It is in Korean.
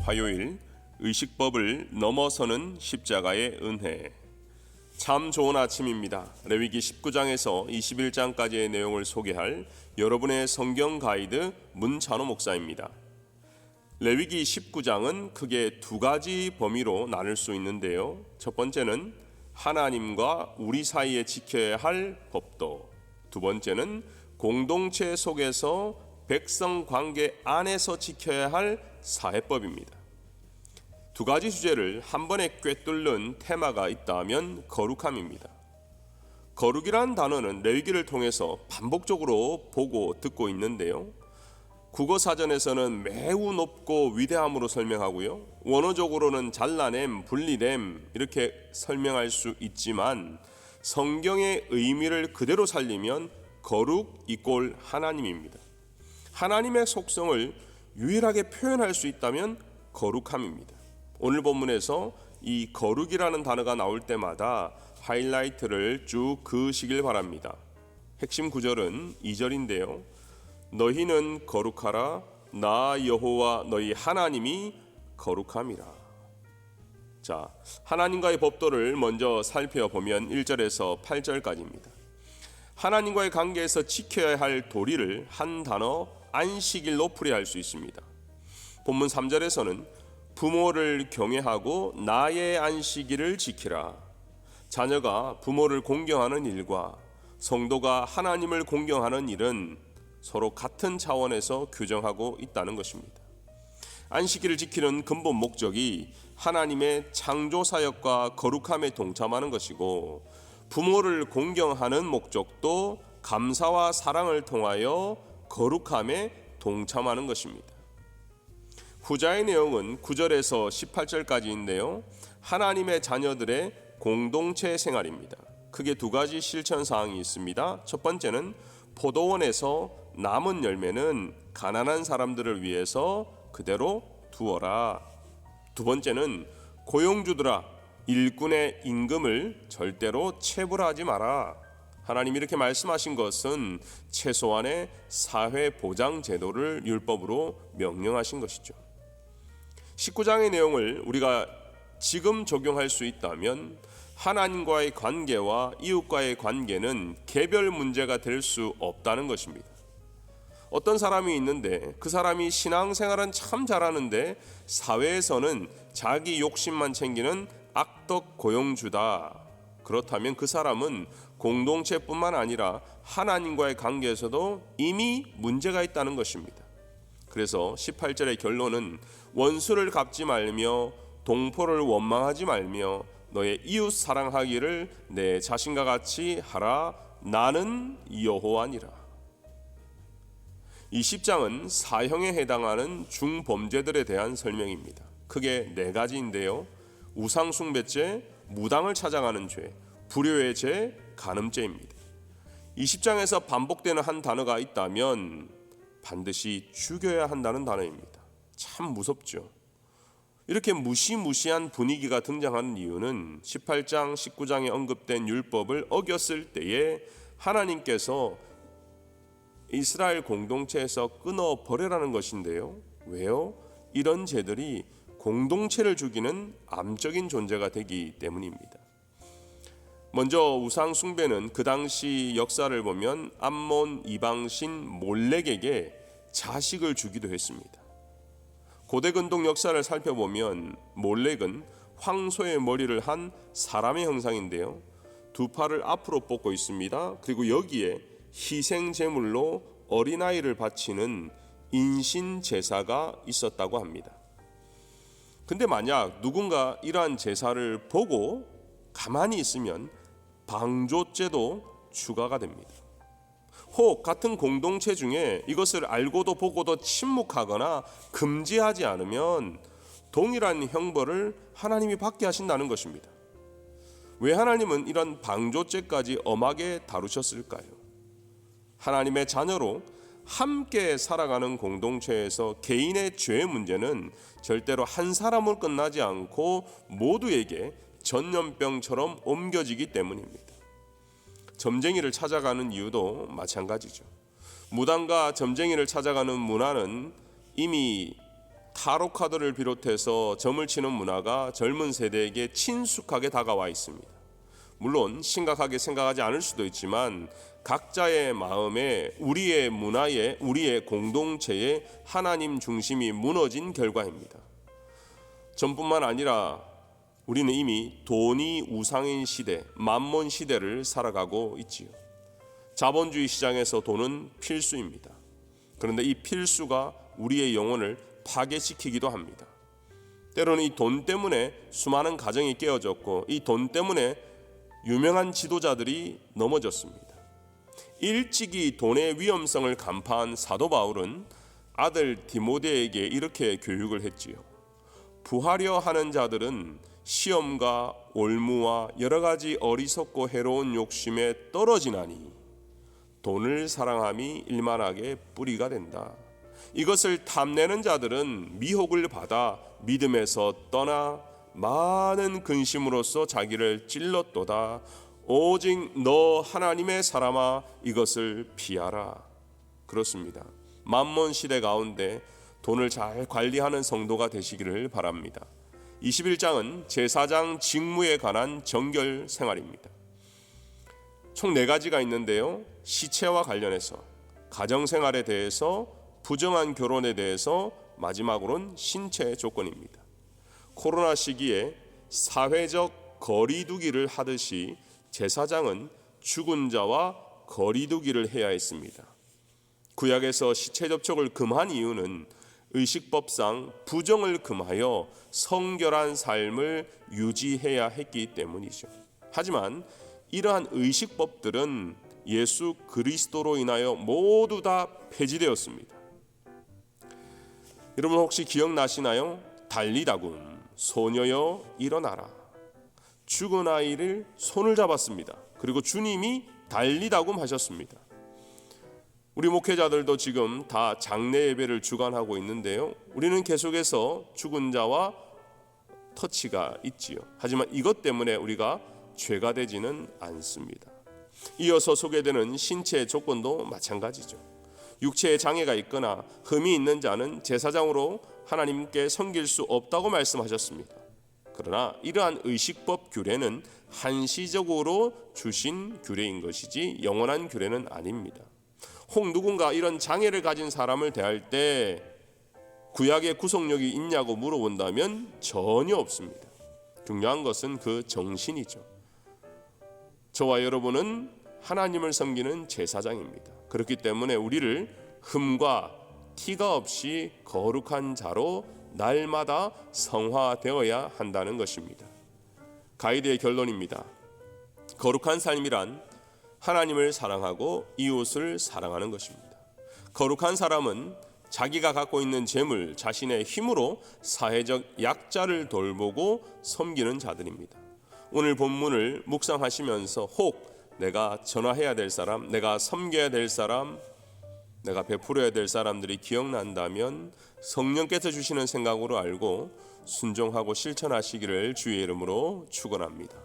화요일 의식법을 넘어서는 십자가의 은혜. 참 좋은 아침입니다. 레위기 19장에서 21장까지의 내용을 소개할 여러분의 성경 가이드 문찬호 목사입니다. 레위기 19장은 크게 두 가지 범위로 나눌 수 있는데요. 첫 번째는 하나님과 우리 사이에 지켜야 할 법도, 두 번째는 공동체 속에서 백성 관계 안에서 지켜야 할 사회법입니다. 두 가지 주제를 한 번에 꿰뚫는 테마가 있다면 거룩함입니다. 거룩이라는 단어는 레위기를 통해서 반복적으로 보고 듣고 있는데요. 국어사전에서는 매우 높고 위대함으로 설명하고요. 원어적으로는 잘라냄, 분리됨 이렇게 설명할 수 있지만 성경의 의미를 그대로 살리면 거룩 이꼴 하나님입니다. 하나님의 속성을 유일하게 표현할 수 있다면 거룩함입니다. 오늘 본문에서 이 거룩이라는 단어가 나올 때마다 하이라이트를 쭉 그으시길 바랍니다. 핵심 구절은 2절인데요. 너희는 거룩하라, 나 여호와 너희 하나님이 거룩함이라. 자, 하나님과의 법도를 먼저 살펴보면 1절에서 8절까지입니다. 하나님과의 관계에서 지켜야 할 도리를 한 단어 안식일로 풀이할 수 있습니다. 본문 3절에서는 부모를 경외하고 나의 안식일을 지키라. 자녀가 부모를 공경하는 일과 성도가 하나님을 공경하는 일은 서로 같은 차원에서 규정하고 있다는 것입니다. 안식일을 지키는 근본 목적이 하나님의 창조 사역과 거룩함에 동참하는 것이고, 부모를 공경하는 목적도 감사와 사랑을 통하여 거룩함에 동참하는 것입니다. 후자의 내용은 9절에서 18절까지인데요. 하나님의 자녀들의 공동체 생활입니다. 크게 두 가지 실천 사항이 있습니다. 첫 번째는 포도원에서 남은 열매는 가난한 사람들을 위해서 그대로 두어라. 두 번째는 고용주들아, 일꾼의 임금을 절대로 체불하지 마라. 하나님이 이렇게 말씀하신 것은 최소한의 사회보장 제도를 율법으로 명령하신 것이죠. 19장의 내용을 우리가 지금 적용할 수 있다면 하나님과의 관계와 이웃과의 관계는 개별 문제가 될 수 없다는 것입니다. 어떤 사람이 있는데 그 사람이 신앙생활은 참 잘하는데 사회에서는 자기 욕심만 챙기는 악덕 고용주다. 그렇다면 그 사람은 공동체뿐만 아니라 하나님과의 관계에서도 이미 문제가 있다는 것입니다. 그래서 18절의 결론은 원수를 갚지 말며 동포를 원망하지 말며 너의 이웃 사랑하기를 내 자신과 같이 하라. 나는 여호와니라. 이 10장은 사형에 해당하는 중범죄들에 대한 설명입니다. 크게 네 가지인데요. 우상숭배죄, 무당을 찾아가는 죄, 불효의 죄, 간음죄입니다. 이 10장에서 반복되는 한 단어가 있다면 반드시 죽여야 한다는 단어입니다. 참 무섭죠. 이렇게 무시무시한 분위기가 등장하는 이유는 18장, 19장에 언급된 율법을 어겼을 때에 하나님께서 이스라엘 공동체에서 끊어버리라는 것인데요. 왜요? 이런 죄들이 공동체를 죽이는 암적인 존재가 되기 때문입니다. 먼저 우상 숭배는 그 당시 역사를 보면 암몬 이방신 몰렉에게 자식을 주기도 했습니다. 고대 근동 역사를 살펴보면 몰렉은 황소의 머리를 한 사람의 형상인데요. 두 팔을 앞으로 뻗고 있습니다. 그리고 여기에 희생 제물로 어린아이를 바치는 인신 제사가 있었다고 합니다. 근데 만약 누군가 이러한 제사를 보고 가만히 있으면 방조죄도 추가가 됩니다. 혹 같은 공동체 중에 이것을 알고도 보고도 침묵하거나 금지하지 않으면 동일한 형벌을 하나님이 받게 하신다는 것입니다. 왜 하나님은 이런 방조죄까지 엄하게 다루셨을까요? 하나님의 자녀로 함께 살아가는 공동체에서 개인의 죄의 문제는 절대로 한 사람으로 끝나지 않고 모두에게 전염병처럼 옮겨지기 때문입니다. 점쟁이를 찾아가는 이유도 마찬가지죠. 무당과 점쟁이를 찾아가는 문화는 이미 타로 카드를 비롯해서 점을 치는 문화가 젊은 세대에게 친숙하게 다가와 있습니다. 물론 심각하게 생각하지 않을 수도 있지만 각자의 마음에 우리의 문화에 우리의 공동체에 하나님 중심이 무너진 결과입니다. 전뿐만 아니라 우리는 이미 돈이 우상인 시대, 만몬 시대를 살아가고 있지요. 자본주의 시장에서 돈은 필수입니다. 그런데 이 필수가 우리의 영혼을 파괴시키기도 합니다. 때로는 이 돈 때문에 수많은 가정이 깨어졌고 이 돈 때문에 유명한 지도자들이 넘어졌습니다. 일찍이 돈의 위험성을 간파한 사도 바울은 아들 디모데에게 이렇게 교육을 했지요. 부하려 하는 자들은 시험과 올무와 여러 가지 어리석고 해로운 욕심에 떨어지나니 돈을 사랑함이 일만하게 뿌리가 된다. 이것을 탐내는 자들은 미혹을 받아 믿음에서 떠나 많은 근심으로써 자기를 찔렀도다. 오직 너 하나님의 사람아 이것을 피하라. 그렇습니다. 만몬 시대 가운데 돈을 잘 관리하는 성도가 되시기를 바랍니다. 21장은 제사장 직무에 관한 정결 생활입니다. 총 4가지가 있는데요. 시체와 관련해서, 가정생활에 대해서, 부정한 결혼에 대해서, 마지막으로는 신체 조건입니다. 코로나 시기에 사회적 거리두기를 하듯이 제사장은 죽은 자와 거리두기를 해야 했습니다. 구약에서 시체 접촉을 금한 이유는 의식법상 부정을 금하여 성결한 삶을 유지해야 했기 때문이죠. 하지만 이러한 의식법들은 예수 그리스도로 인하여 모두 다 폐지되었습니다. 여러분 혹시 기억나시나요? 달리다굼 소녀여 일어나라. 죽은 아이를 손을 잡았습니다. 그리고 주님이 달리다굼 하셨습니다. 우리 목회자들도 지금 다 장례 예배를 주관하고 있는데요. 우리는 계속해서 죽은 자와 터치가 있지요. 하지만 이것 때문에 우리가 죄가 되지는 않습니다. 이어서 소개되는 신체 조건도 마찬가지죠. 육체에 장애가 있거나 흠이 있는 자는 제사장으로 하나님께 섬길 수 없다고 말씀하셨습니다. 그러나 이러한 의식법 규례는 한시적으로 주신 규례인 것이지 영원한 규례는 아닙니다. 혹 누군가 이런 장애를 가진 사람을 대할 때 구약의 구속력이 있냐고 물어본다면 전혀 없습니다. 중요한 것은 그 정신이죠. 저와 여러분은 하나님을 섬기는 제사장입니다. 그렇기 때문에 우리를 흠과 티가 없이 거룩한 자로 날마다 성화되어야 한다는 것입니다. 가이드의 결론입니다. 거룩한 삶이란 하나님을 사랑하고 이웃을 사랑하는 것입니다. 거룩한 사람은 자기가 갖고 있는 재물, 자신의 힘으로 사회적 약자를 돌보고 섬기는 자들입니다. 오늘 본문을 묵상하시면서 혹 내가 전화해야 될 사람, 내가 섬겨야 될 사람, 내가 베풀어야 될 사람들이 기억난다면 성령께서 주시는 생각으로 알고 순종하고 실천하시기를 주의 이름으로 축원합니다.